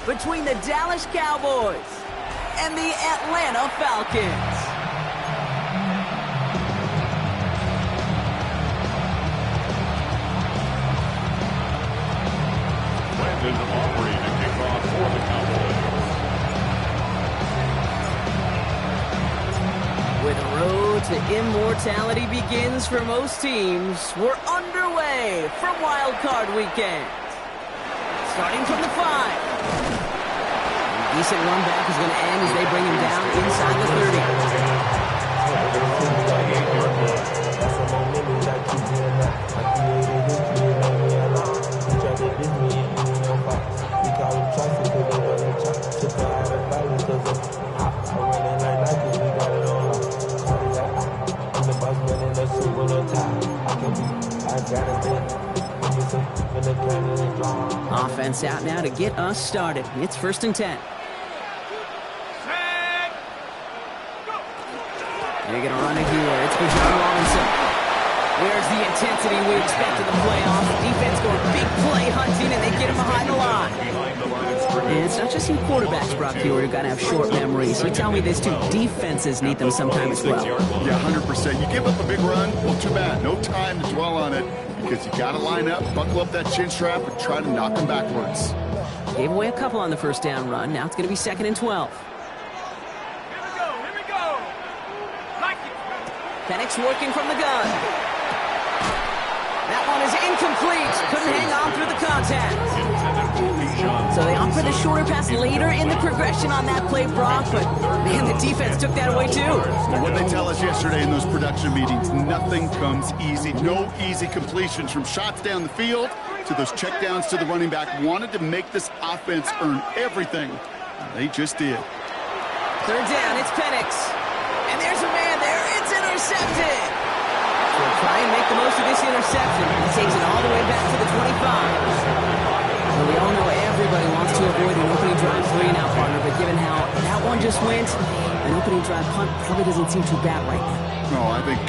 between the Dallas Cowboys and the Atlanta Falcons. Brandon Aubrey to kick off for the Cowboys. Where the road to immortality begins for most teams, we're underway from Wild Card Weekend. Starting from the 5. A decent run back is going to end as they bring him down inside the 30. Offense out now to get us started. It's 1st and 10. They're going to run it here. It's Bijan Robinson. There's the intensity we expect in the playoffs. Defense going big play hunting, and they get him behind the line. And it's not just you quarterbacks, Brock, who are going to have short memories. You tell me these two defenses need them sometime as well. Yeah, 100%. You give up a big run, well, too bad. No time to dwell on it because you got to line up, buckle up that chin strap, and try to knock them backwards. Gave away a couple on the first down run. Now it's going to be 2nd and 12. Here we go. Like it. Penix working from the gun. That one is incomplete. Couldn't hang on through the contact. So they opt for the shorter pass later in the progression on that play, Brock. But, man, the defense took that away, too. Well, what they tell us yesterday in those production meetings, nothing comes easy. No easy completions from shots down the field to those checkdowns to the running back. Wanted to make this offense earn everything. They just did. 3rd down, it's Penix. And there's a man there. It's intercepted. So try and make the most of this interception. He takes it all the way back to the 25. Well, we all know everybody wants to avoid an opening drive 3-and-out, partner, but given how that one just went, an opening drive punt probably doesn't seem too bad right now. No, I think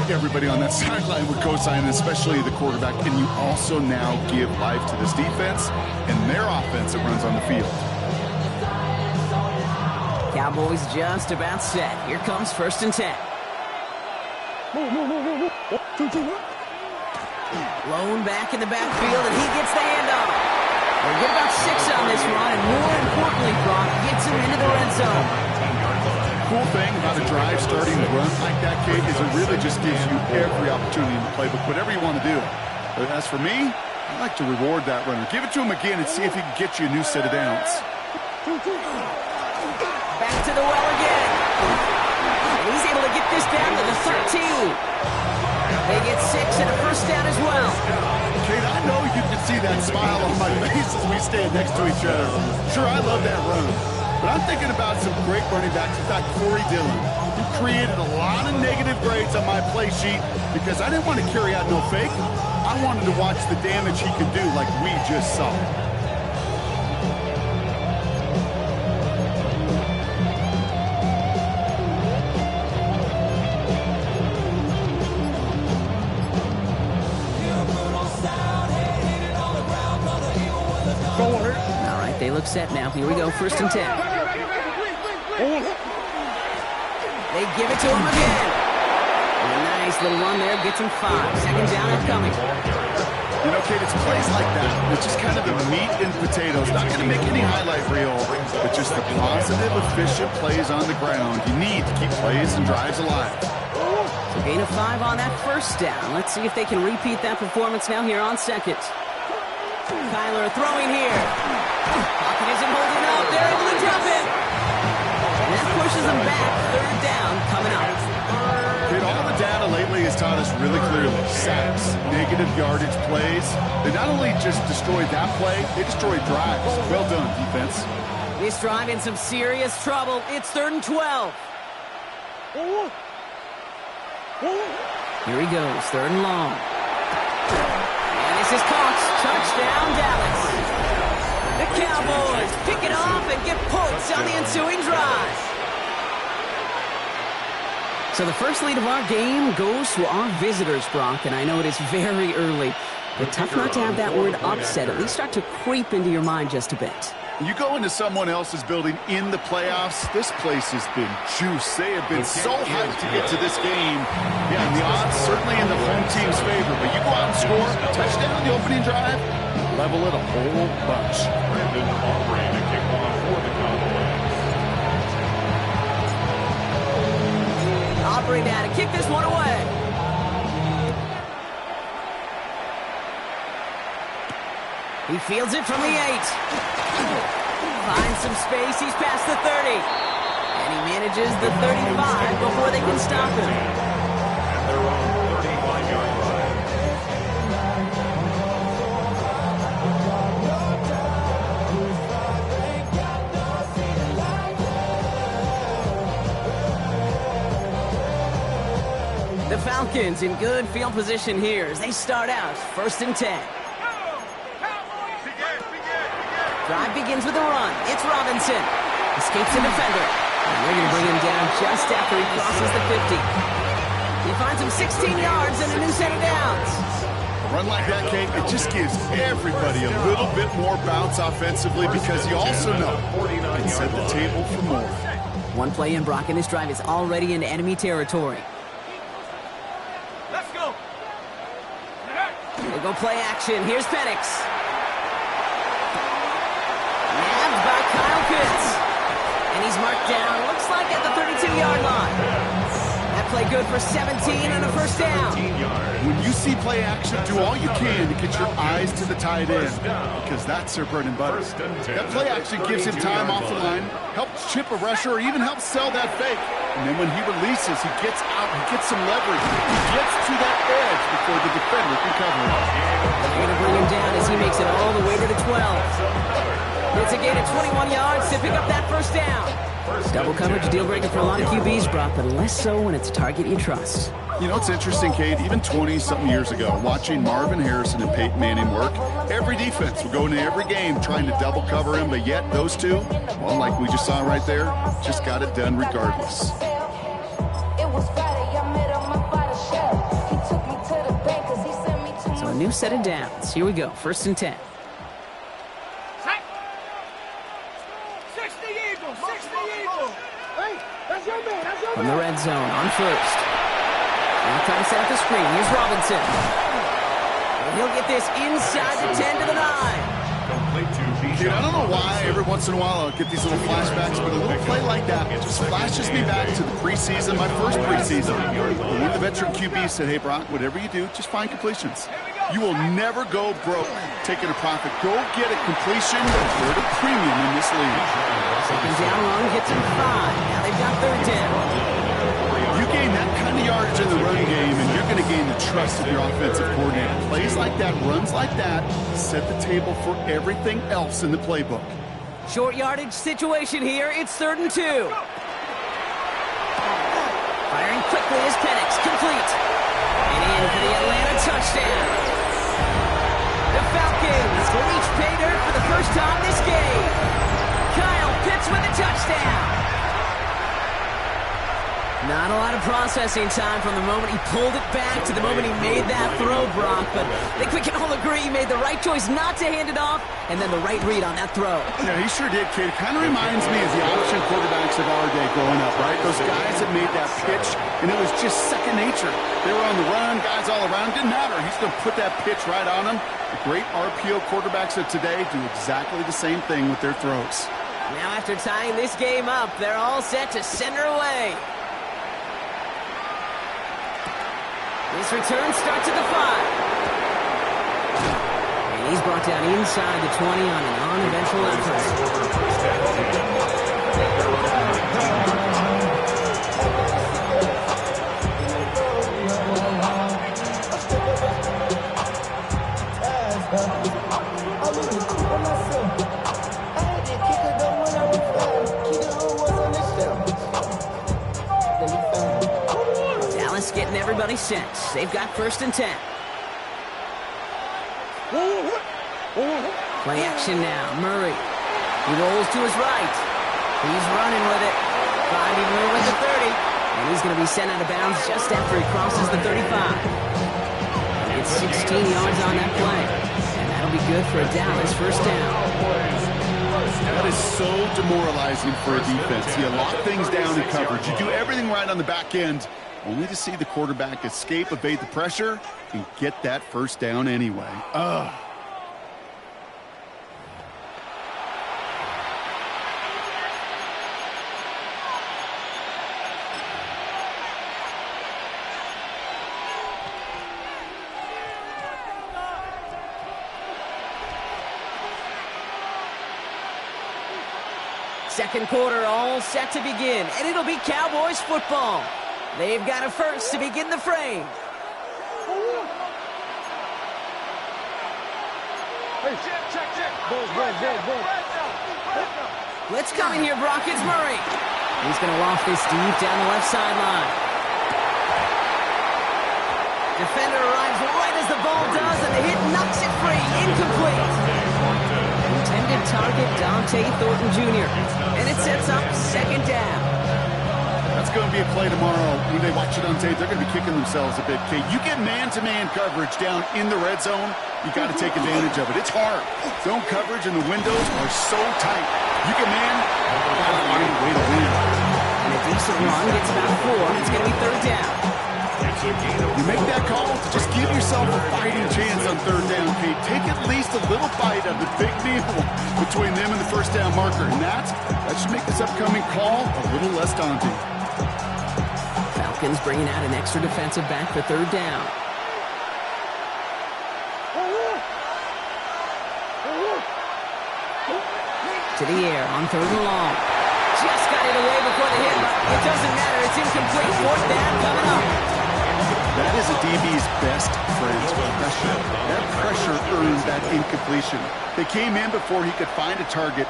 everybody on that sideline would co-sign, especially the quarterback. And you also now give life to this defense and their offense that runs on the field. Cowboys just about set. Here comes 1st and 10. Lone back in the backfield, and he gets the handoff. They get about 6 on this run, and more importantly, Brock gets him into the red zone. Cool thing about a drive starting to run like that, Kate, is it really just gives you every opportunity in the playbook, whatever you want to do. But as for me, I like to reward that runner. Give it to him again and see if he can get you a new set of downs. Back to the well again. And he's able to get this down to the 13. They get 6 and a 1st down as well. Kate, I know you can see that smile on my face as we stand next to each other. Sure, I love that run. But I'm thinking about some great running backs. In fact, Corey Dillon, who created a lot of negative grades on my play sheet because I didn't want to carry out no fake. I wanted to watch the damage he could do like we just saw. All right, they look set now. Here we go, 1st and 10. They give it to him again. And a nice little run there, gets him 5. 2nd down upcoming. You know, Kate, it's plays like that, which is kind of the meat and potatoes. Not going to make any highlight reel, but just the positive, efficient plays on the ground. You need to keep plays and drives alive. So gain of 5 on that 1st down. Let's see if they can repeat that performance now here on 2nd. Kyler throwing here. Pocket isn't holding up. They're able to drop it. And that pushes them back. 3rd down coming up. Kate, all the data lately has taught us really clearly. Sacks, negative yardage plays. They not only just destroyed that play, they destroyed drives. Well done, defense. This drive in some serious trouble. It's 3rd and 12. Here he goes. 3rd and long. And this is caught. Touchdown, Dallas. The Cowboys pick it off and get points on the ensuing drive. So the first lead of our game goes to our visitors, Brock, and I know it is very early, but tough not to have that word upset at least start to creep into your mind just a bit. You go into someone else's building in the playoffs, this place has been juice. They have been so hyped to get to this game. Yeah, and the odds certainly in the home team's favor, but you go out and score a touchdown on the opening drive, level it a whole bunch. Brandon Aubrey to kick off for the Cowboys. Aubrey now to kick this one away. He fields it from the 8. Finds some space. He's past the 30. And he manages the 35 before they can stop him. And they're on the 35-yard line. The Falcons in good field position here as they start out 1st and 10. Drive begins with a run. It's Robinson. Escapes a defender. And they're going to bring him down just after he crosses the 50. He finds him 16 yards and a new set of downs. A run like that, Kate, it just gives everybody a little bit more bounce offensively because you also know it can set the table for more. One play in, Brock, and this drive is already into enemy territory. Let's go. We'll go play action. Here's Penix. Nabbed by Kyle Pitts. And he's marked down, looks like at the 32-yard line. That play good for 17 and a first down. When you see play action, do all you can to get your eyes to the tight end because that's their bread and butter. That play action gives him time off the line, helps chip a rusher, or even helps sell that fake. And then when he releases, he gets out, he gets some leverage. He gets to that edge before the defender can cover him. They're going to bring him down as he makes it all the way to the 12. It's a gain of 21 yards to pick up that first down. Double coverage, deal breaker for a lot of QBs, Brock, but less so when it's a target you trust. You know, it's interesting, Kate, even 20-something years ago, watching Marvin Harrison and Peyton Manning work, every defense would go into every game trying to double cover him, but yet those two, well, like we just saw right there, just got it done regardless. So a new set of downs. Here we go, 1st and 10. From the red zone on 1st. Now trying to set up the screen. Here's Robinson. And he'll get this inside the 10 to the 9. Dude, I don't know why every once in a while I'll get these little flashbacks, but a little play like that just flashes me back to the preseason, my first preseason. When the veteran QB said, hey, Brock, whatever you do, just find completions. You will never go broke taking a profit. Go get a completion. You're at a premium in this league. Second down run gets him 5. Now they've got 3rd down. You gain that kind of yardage in the run game, and you're going to gain the trust of your offensive coordinator. Plays like that, runs like that, set the table for everything else in the playbook. Short yardage situation here. It's 3rd and 2. Firing quickly is Penix. Complete. And in for the Atlanta touchdown. The Falcons reach pay dirt for the first time this game. Kyle Pitts with a touchdown. Not a lot of processing time from the moment he pulled it back to the moment he made that throw, Brock. But I think we can all agree he made the right choice not to hand it off, and then the right read on that throw. Yeah, he sure did, kid. Kind of reminds me of the option quarterbacks of our day growing up, right? Those guys that made that pitch, and it was just second nature. They were on the run, guys all around. Didn't matter. He's going to put that pitch right on them. The great RPO quarterbacks of today do exactly the same thing with their throws. Now after tying this game up, they're all set to send her away. This return starts at the 5. And he's brought down inside the 20 on an uneventual effort. Getting everybody set. They've got 1st and 10. Play action now. Murray. He rolls to his right. He's running with it. 5 even over the 30. And he's going to be sent out of bounds just after he crosses the 35. It's 16 yards on that play. And that'll be good for a Dallas first down. That is so demoralizing for a defense. You lock things down in coverage. You do everything right on the back end, only to see the quarterback escape, evade the pressure, and get that first down anyway. Ugh. Second quarter all set to begin, and it'll be Cowboys football. They've got a first to begin the frame. Blitz coming here, Brock. It's Murray. He's going to loft this deep down the left sideline. Defender arrives right as the ball does, and the hit knocks it free. Incomplete. Intended target, Dante Thornton Jr. And it sets up second down. That's going to be a play tomorrow. When they watch it on tape, they're going to be kicking themselves a bit. Okay, you get man-to-man coverage down in the red zone, you got to take advantage of it. It's hard. Zone coverage and the windows are so tight. You get man, you got to find a way to win. And a decent run gets about 4. It's going to be third down. You make that call to just give yourself a fighting chance on third down, Kate. Take at least a little bite of the big meal between them and the first down marker. And that should make this upcoming call a little less daunting. Falcons bringing out an extra defensive back for third down. To the air on third and long. Just got it away before the hit. It doesn't matter. It's incomplete. Fourth down coming up. That is a DB's best friend, pressure. That pressure earned that incompletion. They came in before he could find a target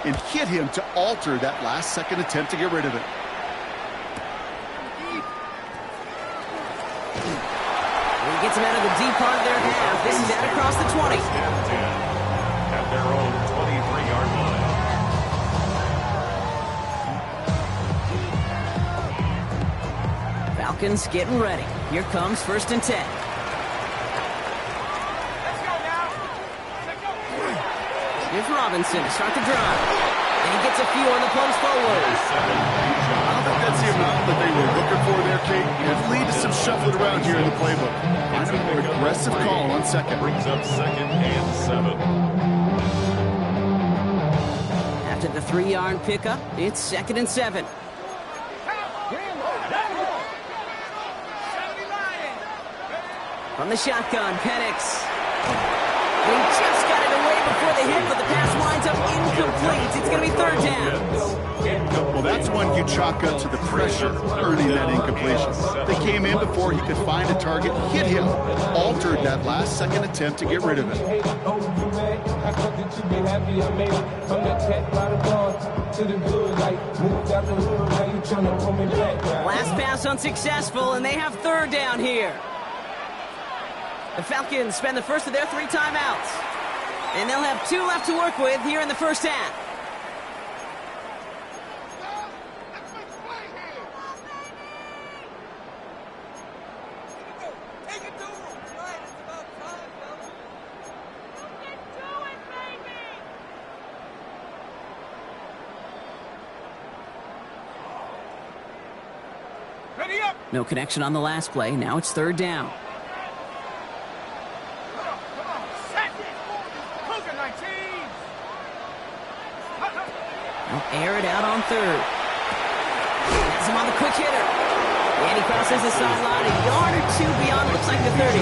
and hit him to alter that last-second attempt to get rid of it. He gets him out of the deep part of their half. This is out across the 20. At their own 23-yard line. Falcons getting ready. Here comes first and 10. Here's Robinson to start the drive. And he gets a few on the post forward. I don't think that's the amount that they were looking for there, Kate. It'll lead to some shuffling around here in the playbook. Find a more aggressive call on second. Brings up second and 7. After the 3-yard pickup, it's second and 7. From the shotgun, Penix. He just got it away before the hit, but the pass winds up incomplete. It's going to be third down. Well, that's one you chalk up to the pressure earning that incompletion. They came in before he could find a target, hit him, altered that last-second attempt to get rid of it. Last pass unsuccessful, and they have third down here. The Falcons spend the first of their 3 timeouts. And they'll have 2 left to work with here in the first half. No connection on the last play. Now it's third down. Air it out on third. Has him on the quick hitter. And he crosses the sideline a yard or 2 beyond, looks like the 30.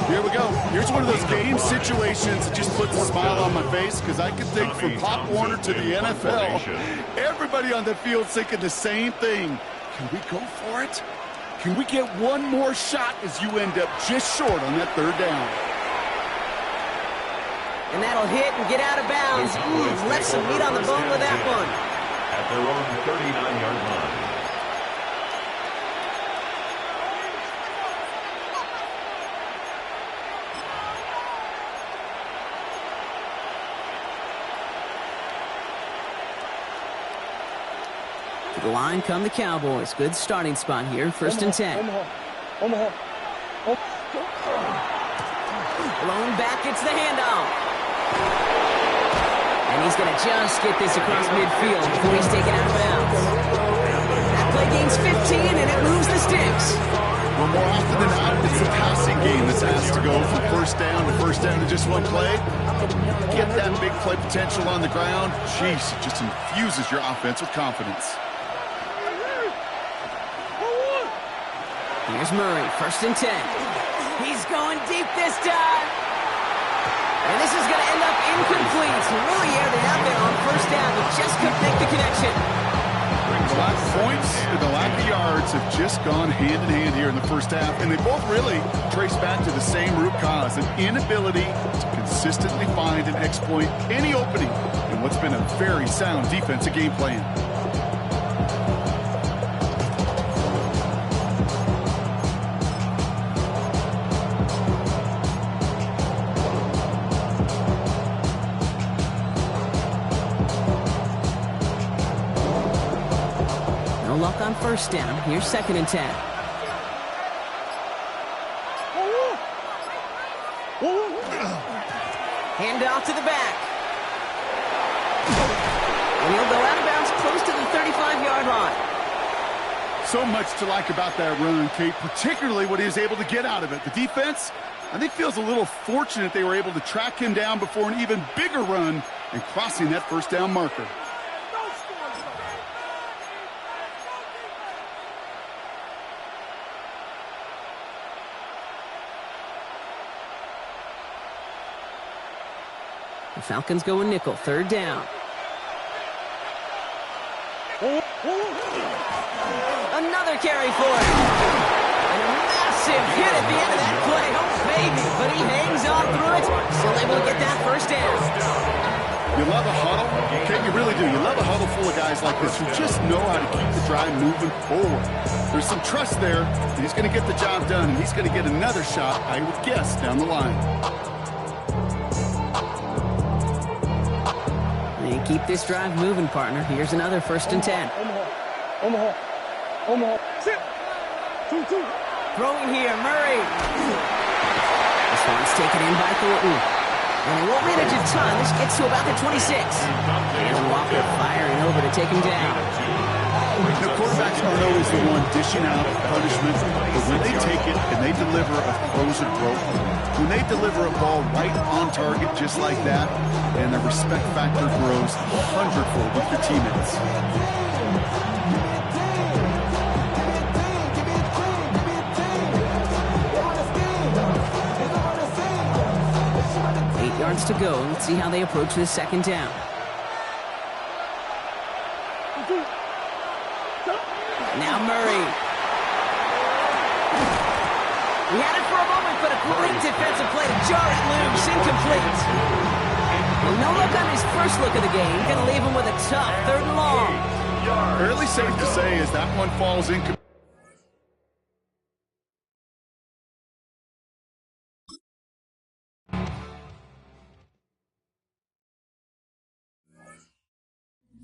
Here we go. Here's one of those game situations that just puts a smile on my face, because I can think from Pop Warner to the NFL, everybody on the field thinking the same thing. Can we go for it? Can we get one more shot as you end up just short on that third down? And that'll hit and get out of bounds. Left some meat on the bone with that one. At their own 39-yard line. To the line come the Cowboys. Good starting spot here. First and 10. Blown back, it's the handoff. And And he's going to just get this across midfield before he's taken out of bounds. That play gains 15, and it moves the sticks. Well, more often than not, it's the passing game that's asked to go from first down to just one play. Get that big play potential on the ground. Jeez, it just infuses your offense with confidence. Here's Murray, 1st and 10. He's going deep this time. And this is going to end up incomplete. Really aired it out there on 1st down, but just couldn't make the connection. The lack of points and the lack of yards have just gone hand in hand here in the first half, and they both really trace back to the same root cause, an inability to consistently find and exploit any opening in what's been a very sound defensive game plan. No luck on 1st down. Here's 2nd and 10. Hand off to the back. And he'll go out of bounds close to the 35-yard line. So much to like about that run, Kate, particularly what he was able to get out of it. The defense, I think, feels a little fortunate they were able to track him down before an even bigger run and crossing that 1st down marker. The Falcons go a nickel, 3rd down. Another carry for him. And a massive hit at the end of that play. Oh, baby. But he hangs on through it. Still able to get that 1st down. You love a huddle. Okay, you really do. You love a huddle full of guys like this who just know how to keep the drive moving forward. There's some trust there. He's going to get the job done, and he's going to get another shot, I would guess, down the line. They keep this drive moving, partner. Here's another 1st and 10. Throwing here, Murray. This one's taken in by Thornton. And he won't manage a ton. This gets to about the 26. And Walker firing over to take him down. The quarterbacks aren't always the one dishing out punishment, but when they take it and they deliver a frozen throw, when they deliver a ball right on target just like that, and the respect factor grows 100-fold with their teammates. Yards to go. Let's see how they approach this 2nd down. Now Murray. He had it for a moment, but a great defensive play to jar it loose. Incomplete. Well, no look on his first look of the game. Going to leave him with a tough 3rd and long. Fairly safe to say as that one falls incomplete.